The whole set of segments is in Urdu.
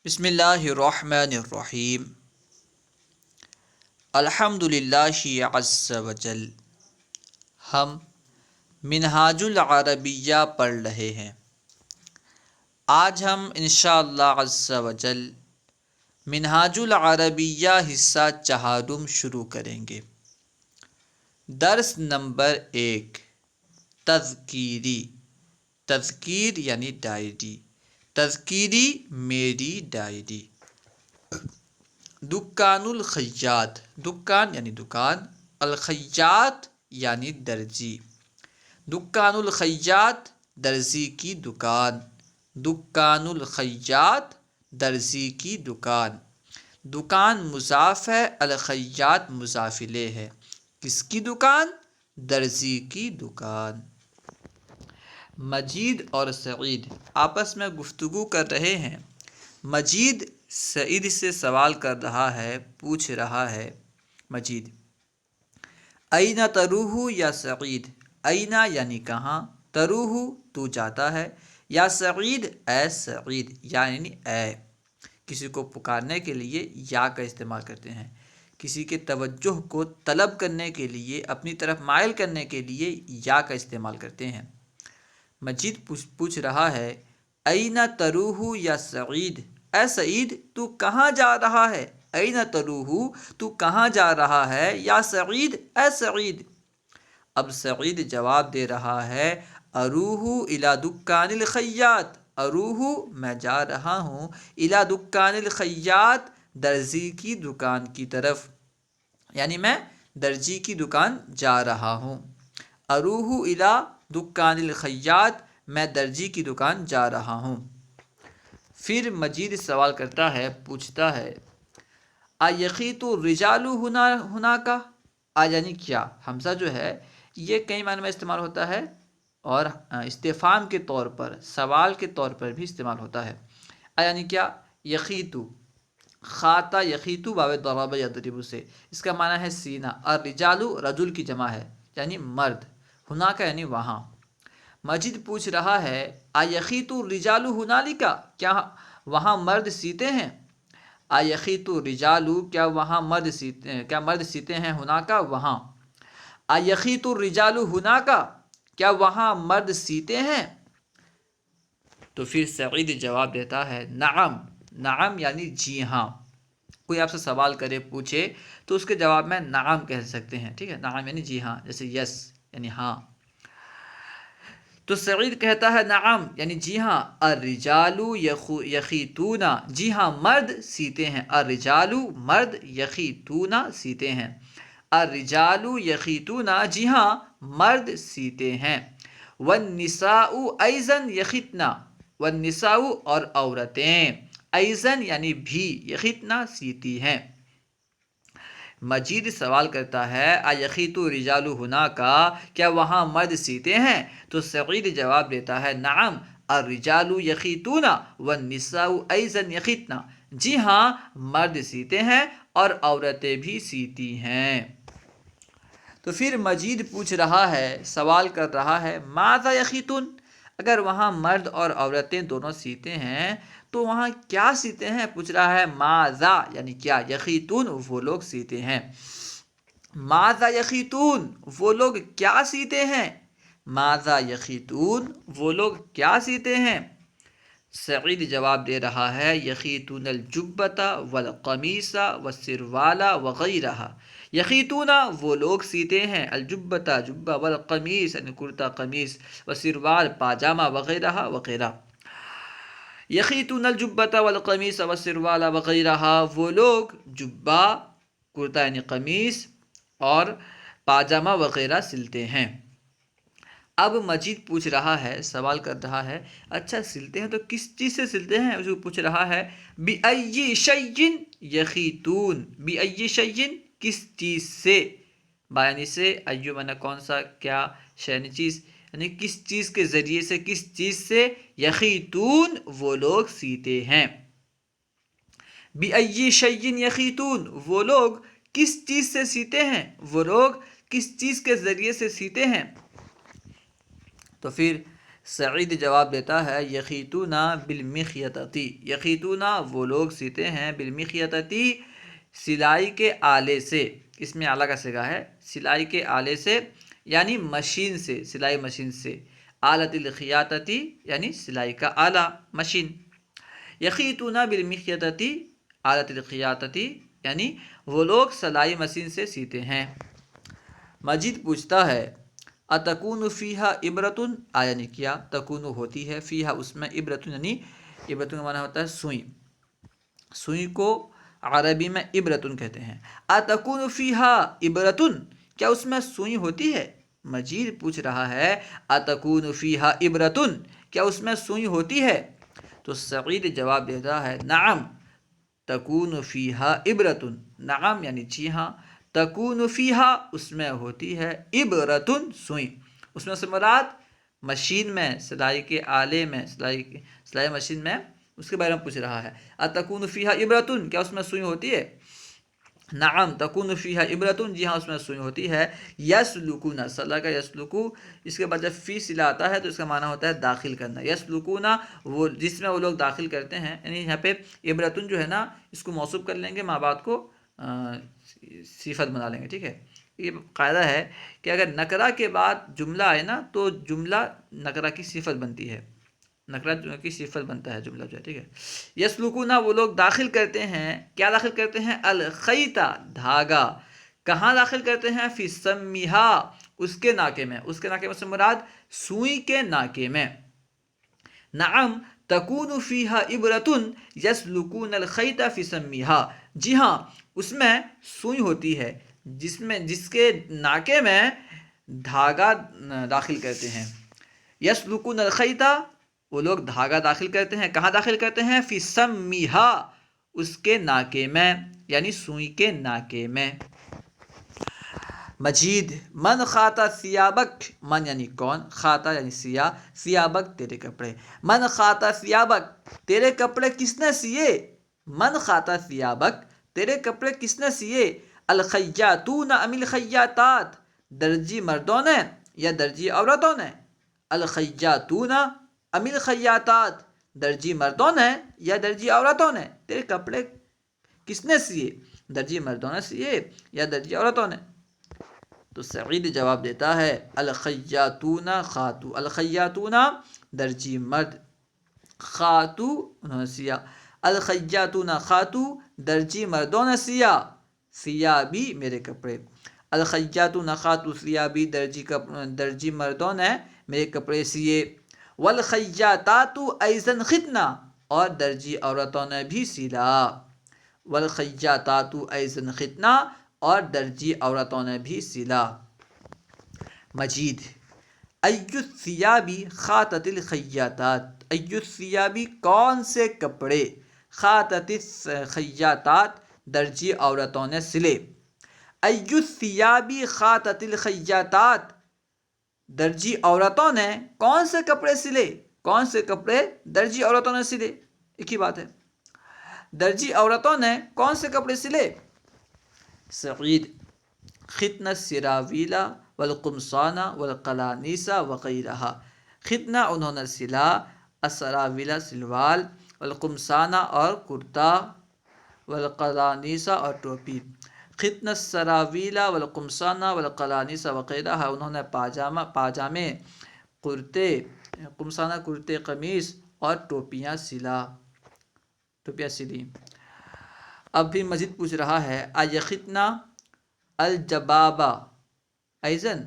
بسم اللہ الرحمن الرحیم الحمد للہ عز وجل۔ ہم منہاج العربیہ پڑھ رہے ہیں۔ آج ہم انشاءاللہ عز وجل منہاج العربیہ حصہ چہارم شروع کریں گے۔ درس نمبر 1، تذکیری۔ تذکیر یعنی ڈائری، تذکیری میری ڈائری۔ دکان الخیاط، دکان یعنی دکان، الخیاط یعنی درزی۔ دکان الخیاط درزی کی دکان، دکان الخیاط درزی کی دکان۔ دکان مضاف ہے، الخیاط مضاف الیہ ہے۔ کس کی دکان؟ درزی کی دکان۔ مجید اور سعید آپس میں گفتگو کر رہے ہیں۔ مجید سعید سے سوال کر رہا ہے، پوچھ رہا ہے مجید، این تروح یا سعید؟ این یعنی کہاں، تروح تو جاتا ہے، یا سعید اے سعید یعنی اے۔ کسی کو پکارنے کے لیے یا کا استعمال کرتے ہیں، کسی کے توجہ کو طلب کرنے کے لیے، اپنی طرف مائل کرنے کے لیے یا کا استعمال کرتے ہیں۔ مجید پوچھ رہا ہے، این تروح یا سعید؟ اے سعید تو کہاں جا رہا ہے؟ این تروح تو کہاں جا رہا ہے؟ یا سعید اے سعید۔ اب سعید جواب دے رہا ہے، اروح الی دکان الخیاط، اروح میں جا رہا ہوں، الی دکان الخیاط درزی کی دکان کی طرف، یعنی میں درزی کی دکان جا رہا ہوں۔ اروح الی دکان الخیاط، میں درزی کی دکان جا رہا ہوں۔ پھر مجید سوال کرتا ہے، پوچھتا ہے، ایخیط الرجال ہناک؟ یعنی کیا؟ حمزہ جو ہے یہ کئی معنی میں استعمال ہوتا ہے اور استفہام کے طور پر، سوال کے طور پر بھی استعمال ہوتا ہے۔ یعنی کیا؟ یخیطو، خاطا یخیطو باب ضرب یضرب سے، اس کا معنی ہے سینہ۔ الرجال رجل کی جمع ہے یعنی مرد، ہناک یعنی وہاں۔ مجید پوچھ رہا ہے، ایخیط الرجال ہنالک؟ کیا وہاں مرد سیتے ہیں؟ ایخیط الرجال، کیا وہاں مرد سیتے ہیں؟ ہناک وہاں۔ ایخیط الرجال ہناک، کیا وہاں مرد سیتے ہیں؟ تو پھر سعید جواب دیتا ہے، نعم، نعم یعنی جی ہاں۔ کوئی آپ سے سوال کرے، پوچھے تو اس کے جواب میں نعم کہہ سکتے ہیں، ٹھیک ہے؟ نعم یعنی جی ہاں، جیسے یس یعنی ہاں۔ تو سعید کہتا ہے نعم یعنی جی ہاں، الرجال یخیطون، جی ہاں مرد سیتے ہیں، الرجال مرد، یخیطون سیتے ہیں، الرجال یخیطون جی ہاں مرد سیتے ہیں، والنساء ایضا یخیطن، والنساء اور عورتیں، ایضا یعنی بھی، یخیطن سیتی ہیں۔ مجید سوال کرتا ہے، ایخیط الرجال ہناک، کیا وہاں مرد سیتے ہیں؟ تو سعید جواب دیتا ہے، نعم الرجال یخیطون والنساء ایضا یخیطن، جی ہاں مرد سیتے ہیں اور عورتیں بھی سیتی ہیں۔ تو پھر مجید پوچھ رہا ہے، سوال کر رہا ہے، ماذا یخیطون؟ اگر وہاں مرد اور عورتیں دونوں سیتے ہیں تو وہاں کیا سیتے ہیں؟ پوچھ رہا ہے ماذا یعنی کیا، یخیطون وہ لوگ سیتے ہیں۔ ماذا یخیطون وہ لوگ کیا سیتے ہیں؟ ماذا یخیطون وہ لوگ کیا سیتے ہیں؟ سعید جواب دے رہا ہے، یخیطون الجبۃ والقمیص والسروال وغیرہ، یخیطون وہ لوگ سیتے ہیں، الجبۃ جبہ، والقمیص یعنی کرتا قمیص، والسروال پاجامہ، وغیرہ وغیرہ۔ یخیطون الجبۃ والقمیص والسروال وغیرہ، وہ لوگ جبہ، کرتا یعنی قمیص اور پاجامہ وغیرہ سلتے ہیں۔ اب مجید پوچھ رہا ہے، سوال کر رہا ہے، اچھا سلتے ہیں تو کس چیز سے سلتے ہیں؟ اس کو پوچھ رہا ہے، بِأَيِّ شَيْءٍ یخیطون، بِأَيِّ شَيْءٍ کس چیز سے، یعنی سے، ایو معنی کون سا، کیا، شے چیز، یعنی کس چیز کے ذریعے سے، کس چیز سے، یخیطون وہ لوگ سیتے ہیں۔ بِأَيِّ شَيْءٍ یخیطون وہ لوگ کس چیز سے سیتے ہیں، وہ لوگ کس چیز کے ذریعے سے سیتے ہیں؟ تو پھر سعید جواب دیتا ہے یخیتونا بالمخیطتی، یخیتونا وہ لوگ سیتے ہیں بالمخیطتی سلائی کے آلے سے، اس میں آلہ کا صیغہ ہے، سلائی کے آلے سے یعنی مشین سے، سلائی مشین سے، آلت الخیاطتی یعنی سلائی کا آلہ مشین، یخیتونا بالمخیطتی آلت الخیاطتی یعنی وہ لوگ سلائی مشین سے سیتے ہیں۔ مجید پوچھتا ہے اتکون فیہا عبرتن، آیا نے کیا تکون ہوتی ہے، فیہا اس میں، عبرتن یعنی عبرتن کا معنی ہوتا ہے سوئی، سوئی کو عربی میں عبرتن کہتے ہیں۔ اتکون فیہا عبرتن، کیا اس میں سوئی ہوتی ہے؟ مجید پوچھ رہا ہے اتکون فیہا عبرتن، کیا اس میں سوئی ہوتی ہے؟ تو سعید جواب دیتا ہے نعم تکون فیہا عبرتن، نعم یعنی جی ہاں، تکون فیہا اس میں ہوتی ہے، عبرتن سوئی، اس میں سے مراد مشین میں، سلائی کے آلے میں، سلائی مشین میں، اس کے بارے میں پوچھ رہا ہے۔ اتکون فیہا عبرتن، کیا اس میں سوئی ہوتی ہے؟ نعم تکون فیہا عبرتن، جی ہاں اس میں سوئی ہوتی ہے۔ یسلکون، صلاح کا یسلکو، اس کے بعد جب فی صلہ آتا ہے تو اس کا معنی ہوتا ہے داخل کرنا، یسلکون وہ جس میں وہ لوگ داخل کرتے ہیں، یعنی یہاں پہ عبرتن جو ہے نا اس کو موصوف کر لیں گے، ماں بعد کو صفت بنا لیں گے، ٹھیک ہے۔ یہ قاعدہ ہے کہ اگر نکرہ کے بعد جملہ آئے نا تو جملہ نکرہ کی صفت بنتی ہے، نکرہ کی صفت بنتا ہے جملہ جو ہے، ٹھیک ہے۔ یسلکونا وہ لوگ داخل کرتے ہیں، کیا داخل کرتے ہیں؟ الخیطہ دھاگا، کہاں داخل کرتے ہیں؟ فی سمیہا اس کے ناکے میں، اس کے ناکے میں سے مراد سوئی کے ناکے میں۔ نعم تکون فیہا عبرتن یسلکون الخیط فی سمیہا، جی ہاں اس میں سوئی ہوتی ہے جس کے ناکے میں دھاگا داخل کرتے ہیں۔ یسلکون الخیط وہ لوگ دھاگا داخل کرتے ہیں، کہاں داخل کرتے ہیں؟ فی سمیہا اس کے ناکے میں، یعنی سوئی کے ناکے میں۔ مجید من خاطا ثیابک، من یعنی کون، خاطا یعنی سیا، ثیابک تیرے کپڑے، من خاطا ثیابک تیرے کپڑے کس نے سیے، من خاطا ثیابک تیرے کپڑے کس نے سیے، الخیاطون ام الخیاطات درجی مردوں نے یا درجی عورتوں نے، الخیاطون ام الخیاطات درجی مردوں نے یا درجی عورتوں نے، تیرے کپڑے کس نے سیے، درجی مردوں نے سیے یا درجی عورتوں نے؟ تو سعید جواب دیتا ہے الخیاطون خاتو، الخیاطون درجی مرد، خاتو انہوں نے سیا، الخیاطون خاتو درجی مردوں نے سیا، ثیابی میرے کپڑے، الخیاطون خاتو ثیابی درجی مردوں نے میرے کپڑے سیے، والخیاطات ایضا ختنا اور درجی عورتوں نے بھی سلا، والخیاطات ایضا ختنا اور درجی عورتوں نے بھی سلا۔ مجید ایُّ الثیابی خاطت الخیاطات، ایُّ الثیابی کون سے کپڑے، خاطت الخیاطات درجی عورتوں نے سلے، ایُّ الثیابی خاطت الخیاطات درجی عورتوں نے کون سے کپڑے سلے، کون سے کپڑے درجی عورتوں نے سلے، ایک ہی بات ہے، درجی عورتوں نے کون سے کپڑے سلے؟ سعید ختن السراویل والقمصان والقلانیس وغیرہ، ختنہ انہوں نے سلا، السراویل سلوال، والقمصان اور کرتا، والقلانیس اور ٹوپی، ختن السراویل والقمصان والقلانیس وغیرہ انہوں نے پاجامے، کرتے، قمصانہ کرتے قمیص اور ٹوپیاں سلی۔ اب بھی مزید پوچھ رہا ہے ایختنا الجبابہ ایزن،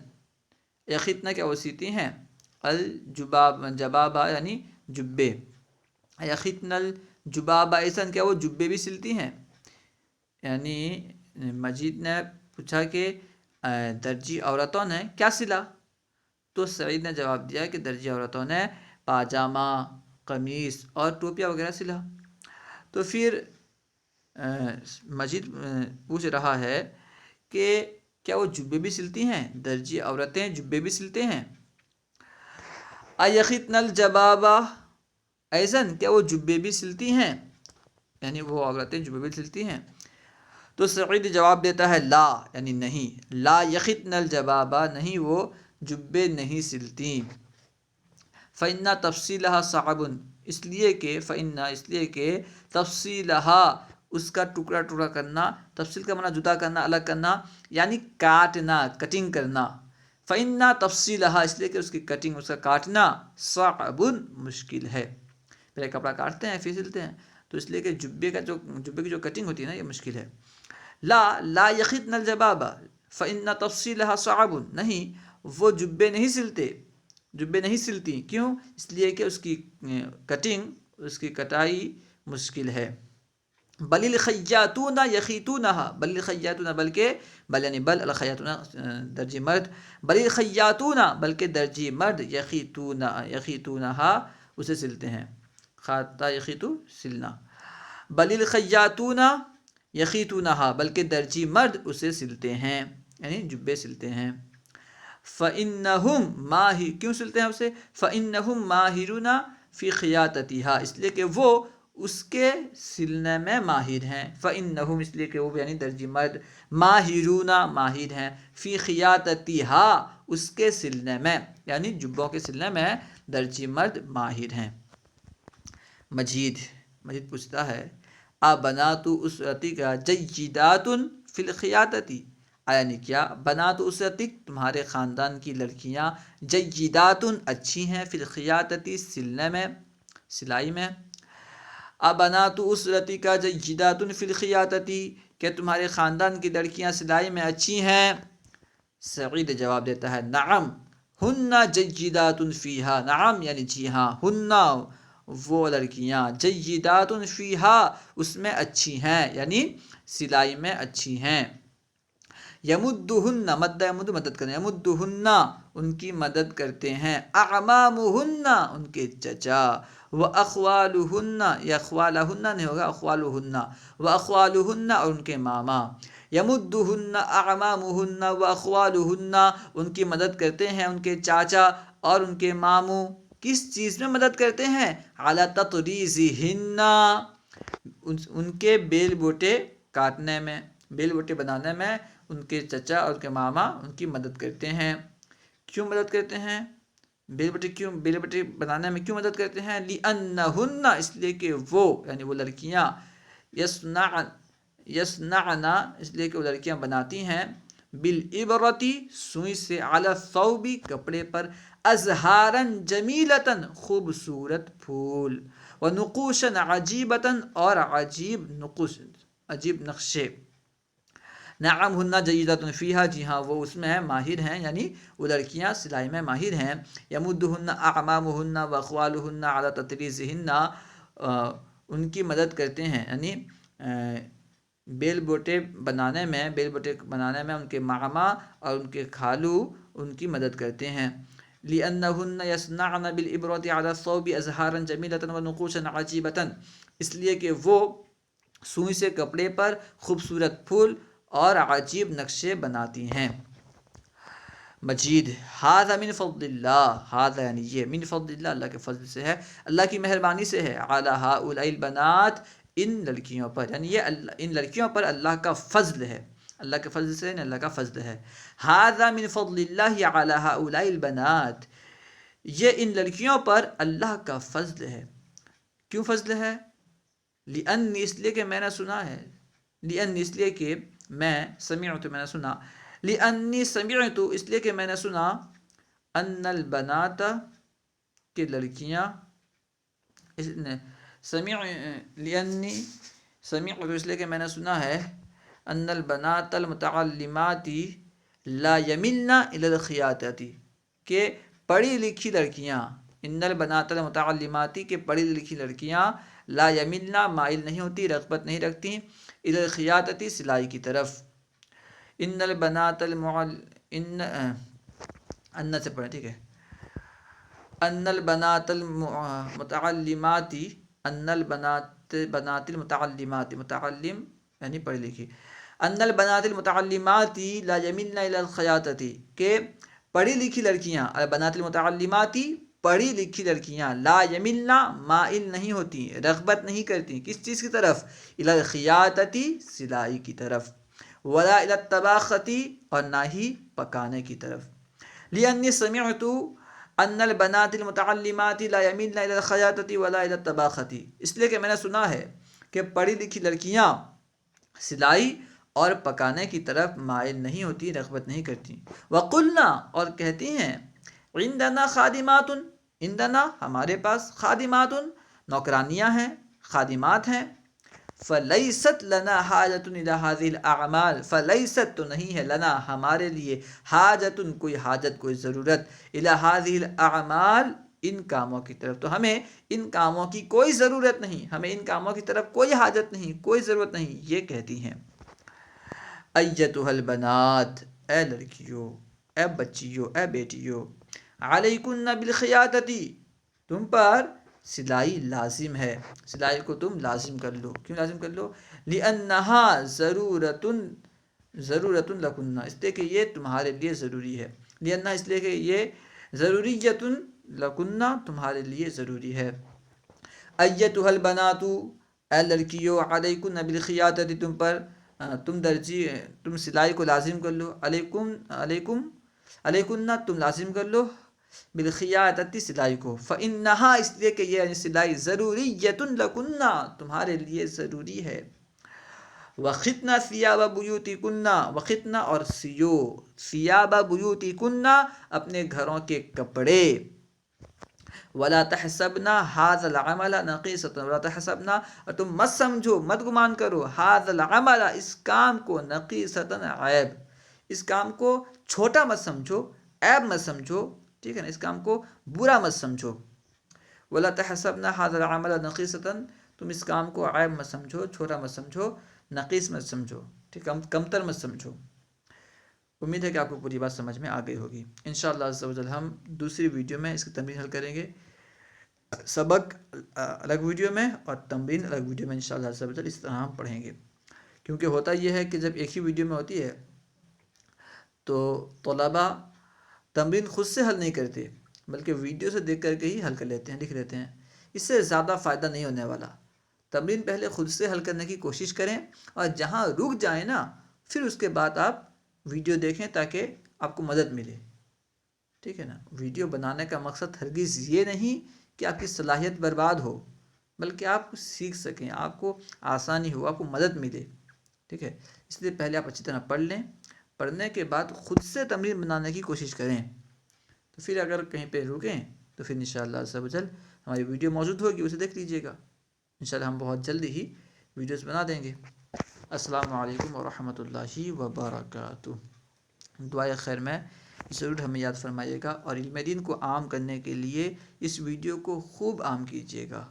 یختنا کیا وہ سیتی ہیں، جبابہ یعنی جبے، یختنا الجبابہ ایزن کیا وہ جبے بھی سلتی ہیں، یعنی مجید نے پوچھا کہ درجی عورتوں نے کیا سلا، تو سعید نے جواب دیا کہ درجی عورتوں نے پاجامہ، قمیص اور ٹوپیاں وغیرہ سلا۔ تو پھر مجید پوچھ رہا ہے کہ کیا وہ جبے بھی سلتی ہیں، درجی عورتیں جبے بھی سلتے ہیں، ایختن الجبابہ ایزن کیا وہ جبے بھی سلتی ہیں، یعنی وہ عورتیں جبے بھی سلتی ہیں؟ تو سعید جواب دیتا ہے لا یعنی نہیں، لا یختن الجبابہ نہیں وہ جبے نہیں سلتی، فإن تفصیلها صعب، اس لیے کہ تفصیلها اس کا ٹکڑا ٹکڑا کرنا، تفصیل کا معنی جدا کرنا، الگ کرنا، یعنی کاٹنا، کٹنگ کرنا. فإن تفصیلها اس لیے کہ اس کی کٹنگ، اس کا کاٹنا، صعب مشکل ہے. پہلے کپڑا کاٹتے ہیں پھر سلتے ہیں، تو اس لیے کہ جبے کی جو کٹنگ ہوتی ہے نا، یہ مشکل ہے. لا یخطن الجباب فإن تفصیلها صعب، نہیں وہ جبے نہیں سلتی. کیوں؟ اس لیے کہ اس کی کٹنگ، اس کی کٹائی مشکل ہے. بل الخیاطون یخیطونها، بل یعنی بل الخیاطون درجی مرد، بل الخیاطون بلکہ درجی مرد، یخیطونها اسے سلتے ہیں. خاطا یخیطو سلنا، بل الخیاطون یخیطونها بلکہ درجی مرد اسے سلتے ہیں، یعنی جبے سلتے ہیں. فإنہم ماہر، کیوں سلتے ہیں اسے؟ فإنہم ماہرون فی خیاطتها، اس لیے کہ وہ اس کے سلنے میں ماہر ہیں. فإنہم اس لیے کہ وہ یعنی درجی مرد، ماہرون ماہر ہیں، فی خیاطتها اس کے سلنے میں، یعنی جبوں کے سلنے میں درجی مرد ماہر ہیں. مجید پوچھتا ہے بنات اسرتک جیدات فی الخیاطتی، یعنی کیا بنات اسرتک تمہارے خاندان کی لڑکیاں جیدات اچھی ہیں، فی الخیاطتی سلنے میں، سلائی میں. بنات اسرتک جیدات فی الخیاطتی، کہ تمہارے خاندان کی لڑکیاں سلائی میں اچھی ہیں؟ سعید جواب دیتا ہے نعم ہن جیدات فیہا، نعم یعنی جی ہاں، ہن وہ لڑکیاں، جیدات فیہا اس میں اچھی ہیں، یعنی سلائی میں اچھی ہیں. یمدہن مدد کریں، یمدہن ان کی مدد کرتے ہیں، اعمامہن ان کے چچا، واخوالہن یا اخوالہن نہیں ہوگا، اخوالہن، واخوالہن اور ان کے ماما. یمدہن اعمامہن واخوالہن ان کی مدد کرتے ہیں ان کے چاچا اور ان کے ماموں. کس چیز میں مدد کرتے ہیں؟ علی تطریزہن ان کے بیل بوٹے کاٹنے میں، بیل بوٹے بنانے میں ان کے چچا اور ان کے ماما ان کی مدد کرتے ہیں. کیوں مدد کرتے ہیں؟ بیل بوٹے بنانے میں کیوں مدد کرتے ہیں؟ لأنہن اس لیے کہ وہ یعنی وہ لڑکیاں، یصنعن اس لیے کہ وہ لڑکیاں بناتی ہیں، بالابرتی سوئی سے، علی الثوب کپڑے پر، ازہارا جمیلتا خوبصورت پھول، ونقوشا عجیبتا اور عجیب نقوش، عجیب نقشے. نعم ہن جیدات فیہا جی ہاں وہ اس میں ماہر ہیں، یعنی وہ لڑکیاں سلائی میں ماہر ہیں. یمدہن اعمامہن واخوالہن علی تطریزہن ان کی مدد کرتے ہیں، یعنی بیل بوٹے بنانے میں ان کے ماما اور ان کے خالو ان کی مدد کرتے ہیں. لأنہن یصنعن بالابرۃ علی الثوب ازہارا جمیلۃ ونقوشا عجیبۃ اس لیے کہ وہ سوئی سے کپڑے پر خوبصورت پھول اور عجیب نقشے بناتی ہیں. مجید ھذا من فضل اللہ، ھذا یعنی یہ، من فضل اللہ اللہ کے فضل سے ہے، اللہ کی مہربانی سے ہے، علی ھؤلاء البنات ان لڑکیوں پر، یعنی یہ ان لڑکیوں پر اللہ کا فضل ہے، اللہ کے فضل سے اللہ کا فضل ہے. ھذا من فضل اللہ علی ھؤلاء البنات، یہ ان لڑکیوں پر اللہ کا فضل ہے. کیوں فضل ہے؟ لأنی اس لیے کہ میں نے سنا ہے، لأنی اس لیے کہ میں سمعت میں نے سنا، لأنی سمعت اس لیے کہ میں نے سنا، ان البنات کہ لڑکیاں، لأنی سمعت اس لیے کہ میں نے سنا ہے، ان البنات المتعلمات لا یملن الی الخیاطۃ کہ پڑھی لکھی لڑکیاں، ان البنات المتعلمات کہ پڑھی لکھی لڑکیاں، لا یملن مائل نہیں ہوتی، رغبت نہیں رکھتی، الی الخیاطۃ سلائی کی طرف. ان البنات ان سے پڑھیں، ٹھیک ہے، ان البنات المتعلمات، ان البنات المتعلمات، متعلم یعنی پڑھی لکھی، ان البنات المتعلمات لا یملن الی الخیاطۃ کہ پڑھی لکھی لڑکیاں، البنات المتعلمات پڑھی لکھی لڑکیاں، لا یملن مائل نہیں ہوتی، رغبت نہیں کرتی، کس چیز کی طرف؟ الی الخیاطۃ سلائی کی طرف، ولا الی الطباخۃ اور نہ ہی پکانے کی طرف. لأنی سمعت ان البنات المتعلمات لا يميلن الى الخياطة ولا الى الطباخة، اس لیے کہ میں نے سنا ہے کہ پڑھی لکھی لڑکیاں سلائی اور پکانے کی طرف مائل نہیں ہوتی، رغبت نہیں کرتی۔ وقلنا، اور کہتی ہیں، عندنا خادمات، عندنا ہمارے پاس، خادمات نوکرانیاں ہیں، خادمات ہیں۔ فلیست لنا حاجت الی هذه الاعمال، فلیست تو نہیں ہے، لنا ہمارے لیے، حاجت کوئی حاجت، کوئی ضرورت، الی هذه الاعمال ان کاموں کی طرف، تو ہمیں ان کاموں کی کوئی ضرورت نہیں، ہمیں ان کاموں کی طرف کوئی حاجت نہیں، کوئی ضرورت نہیں، یہ کہتی ہیں۔ ایتها البنات، اے لڑکیوں، اے بچیوں، اے بیٹیوں، علیکن بالخیاطتی، تم پر سلائی لازم ہے، سلائی کو تم لازم کر لو۔ کیوں لازم کر لو؟ لأنہا ضرورت لکنہ، اس لیے کہ یہ تمہارے لیے ضروری ہے، لأنہا اس لیے کہ یہ ضروریت لکنہ تمہارے لیے ضروری ہے۔ ایتها البنات، اے لڑکیوں، علیکن بالخیاطتی، تم پر تم سلائی کو لازم کر لو، علیکن تم لازم کر لو، بالخیاطتی سلائی کو، فإنہا اس لیے کہ یہ یعنی سلائی، ضروریت لکنہ تمہارے لیے ضروری ہے۔ وخطن ثیاب بیوتکن، وخطن اور سیو، ثیاب بیوتکن اپنے گھروں کے کپڑے، ولا تحسبنا هذا العمل نقیصۃ، ولا تحسبنا اور تم مت سمجھو، مت گمان کرو، هذا العمل اس کام کو، نقیصۃ عیب، اس کام کو چھوٹا مت سمجھو، عیب مت سمجھو، ٹھیک ہے نا، اس کام کو برا مت سمجھو۔ ولا تحسبنا هذا العمل نقیصۃ، تم اس کام کو عیب مت سمجھو، چھوٹا مت سمجھو، نقیص مت سمجھو، ٹھیک، کمتر مت سمجھو۔ امید ہے کہ آپ کو پوری بات سمجھ میں آ گئی ہوگی۔ انشاءاللہ عز و جل ہم دوسری ویڈیو میں اس کی تمرین حل کریں گے، سبق الگ ویڈیو میں اور تمرین الگ ویڈیو میں، انشاءاللہ عز و جل اس طرح ہم پڑھیں گے۔ کیونکہ ہوتا یہ ہے کہ جب ایک ہی ویڈیو میں ہوتی ہے تو طلباء تمرین خود سے حل نہیں کرتے، بلکہ ویڈیو سے دیکھ کر کے ہی حل کر لیتے ہیں، لکھ لیتے ہیں، اس سے زیادہ فائدہ نہیں ہونے والا۔ تمرین پہلے خود سے حل کرنے کی کوشش کریں، اور جہاں رک جائیں نا، پھر اس کے بعد آپ ویڈیو دیکھیں تاکہ آپ کو مدد ملے، ٹھیک ہے نا۔ ویڈیو بنانے کا مقصد ہرگز یہ نہیں کہ آپ کی صلاحیت برباد ہو، بلکہ آپ کچھ سیکھ سکیں، آپ کو آسانی ہو، آپ کو مدد ملے، ٹھیک ہے۔ اس لیے پہلے آپ اچھی طرح پڑھ لیں، پڑھنے کے بعد خود سے تمرین بنانے کی کوشش کریں، تو پھر اگر کہیں پہ رکیں تو پھر انشاءاللہ عز و جل ہماری ویڈیو موجود ہوگی، اسے دیکھ لیجیے گا، انشاءاللہ ہم بہت جلدی ہی ویڈیوز بنا دیں گے۔ السلام علیکم ورحمۃ اللہ وبرکاتہ۔ دعائے خیر میں ضرور ہمیں یاد فرمائیے گا، اور علم دین کو عام کرنے کے لیے اس ویڈیو کو خوب عام کیجیے گا۔